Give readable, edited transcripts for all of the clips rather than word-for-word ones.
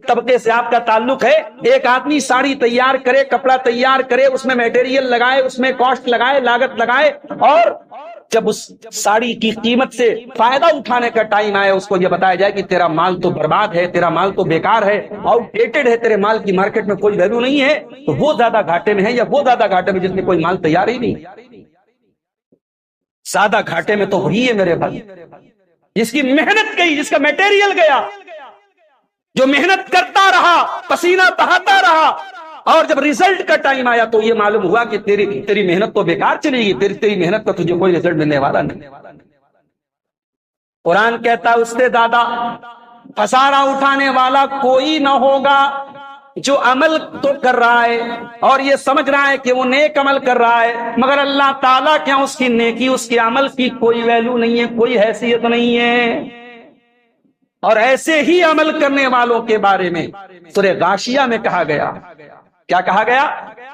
طبقے سے آپ کا تعلق ہے. ایک آدمی ساڑی تیار کرے, کپڑا تیار کرے, اس میں میٹیریل لگائے, اس میں کاسٹ لگائے, لاگت لگائے, اور جب اس ساڑی کی قیمت سے فائدہ اٹھانے کا ٹائم آئے اس کو یہ بتایا جائے کہ تیرا مال تو برباد ہے, تیرا مال تو بیکار ہے, آؤٹ ڈیٹڈ ہے, تیرے مال کی مارکیٹ میں کوئی ویلیو نہیں ہے, تو وہ زیادہ گھاٹے میں ہے یا وہ زیادہ گھاٹے میں جس نے کوئی مال تیار ہی نہیں؟ زیادہ گھاٹے میں تو وہی ہے میرے بھائی جس کی محنت گئی, جس کا میٹیریل گیا, جو محنت کرتا رہا, پسینہ بہاتا رہا, اور جب ریزلٹ کا ٹائم آیا تو یہ معلوم ہوا کہ تیری محنت تو بیکار چلی گئی, تیری محنت کا تجھے کوئی ریزلٹ ملنے والا نہیں. قرآن کہتا ہے اس سے زیادہ خسارہ اٹھانے والا کوئی نہ ہوگا جو عمل تو کر رہا ہے اور یہ سمجھ رہا ہے کہ وہ نیک عمل کر رہا ہے, مگر اللہ تعالیٰ کیا اس کی نیکی, اس کے عمل کی کوئی ویلیو نہیں ہے, کوئی حیثیت نہیں ہے. اور ایسے ہی عمل کرنے والوں کے بارے میں سورہ غاشیہ میں کہا گیا, کیا کہا گیا؟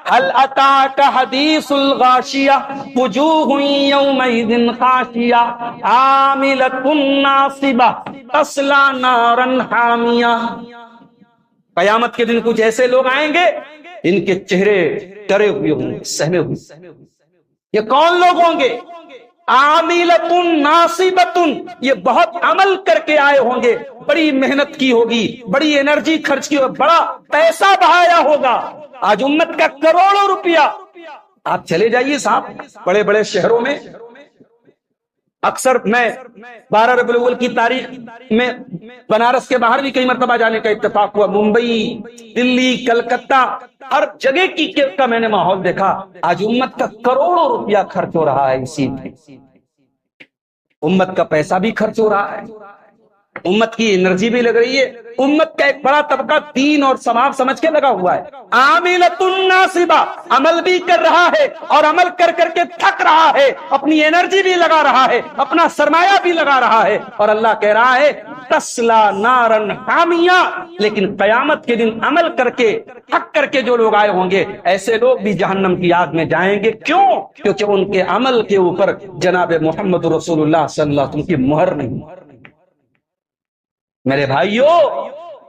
هل اتاک حدیث الغاشیہ وجوہ یومئذ خاشیہ عاملۃ ناصبہ تصلی نارا حامیہ. قیامت کے دن کچھ ایسے لوگ آئیں گے ان کے چہرے ڈرے ہوئے ہوں گے, سہمے ہوئے. یہ کون لوگ ہوں گے؟ عاملۃ ناصبۃ, یہ بہت عمل کر کے آئے ہوں گے, بڑی محنت کی ہوگی, بڑی انرجی خرچ کی ہوگی, بڑا پیسہ بہایا ہوگا. آج امت کا کروڑوں روپیہ, آپ چلے جائیے صاحب بڑے بڑے شہروں میں, اکثر میں 12 ربیع الاول کی تاریخ میں بنارس کے باہر بھی کئی مرتبہ جانے کا اتفاق ہوا, ممبئی, دلی, کلکتہ, ہر جگہ کا میں نے ماحول دیکھا. آج امت کا کروڑوں روپیہ خرچ ہو رہا ہے اسی میں, امت کا پیسہ بھی خرچ ہو رہا ہے, امت کی انرجی بھی لگ رہی ہے, امت کا ایک بڑا طبقہ دین اور ثواب سمجھ کے لگا ہوا ہے. عاملۃ ناصبہ, عمل بھی کر رہا ہے اور عمل کر کر کے تھک رہا ہے, اپنی انرجی بھی لگا رہا ہے, اپنا سرمایہ بھی لگا رہا ہے, اور اللہ کہہ رہا ہے تصلی نارا حامیہ. لیکن قیامت کے دن عمل کر کے تھک کر کے جو لوگ آئے ہوں گے ایسے لوگ بھی جہنم کی آگ میں جائیں گے. کیوں؟ کیونکہ ان کے عمل کے اوپر جناب محمد رسول اللہ صلی اللہ علیہ وسلم کی مہر نہیں. میرے بھائیو,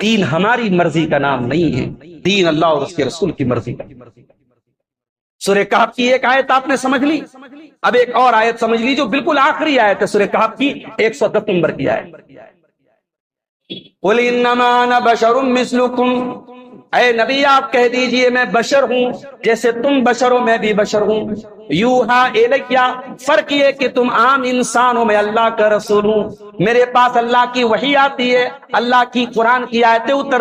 دین ہماری مرضی کا نام نہیں ہے, دین اللہ اور اس کے رسول کی مرضی کا. سورہ کہف کی ایک آیت آپ نے سمجھ لی, اب ایک اور آیت سمجھ لی جو بالکل آخری آیت ہے سورہ کہف کی 110 نمبر کی آیت. قُلْ إِنَّمَا أَنَا بَشَرٌ مِثْلُكُمْ, اے نبی آپ کہہ دیجئے میں بشر ہوں جیسے تم بشر ہو, میں بھی بشر ہوں. یوحا الیہ, فرق یہ کہ تم عام انسان ہو, میں اللہ کا رسول ہوں, میرے پاس اللہ کی وحی آتی ہے, اللہ کی قرآن کی آیتیں اتر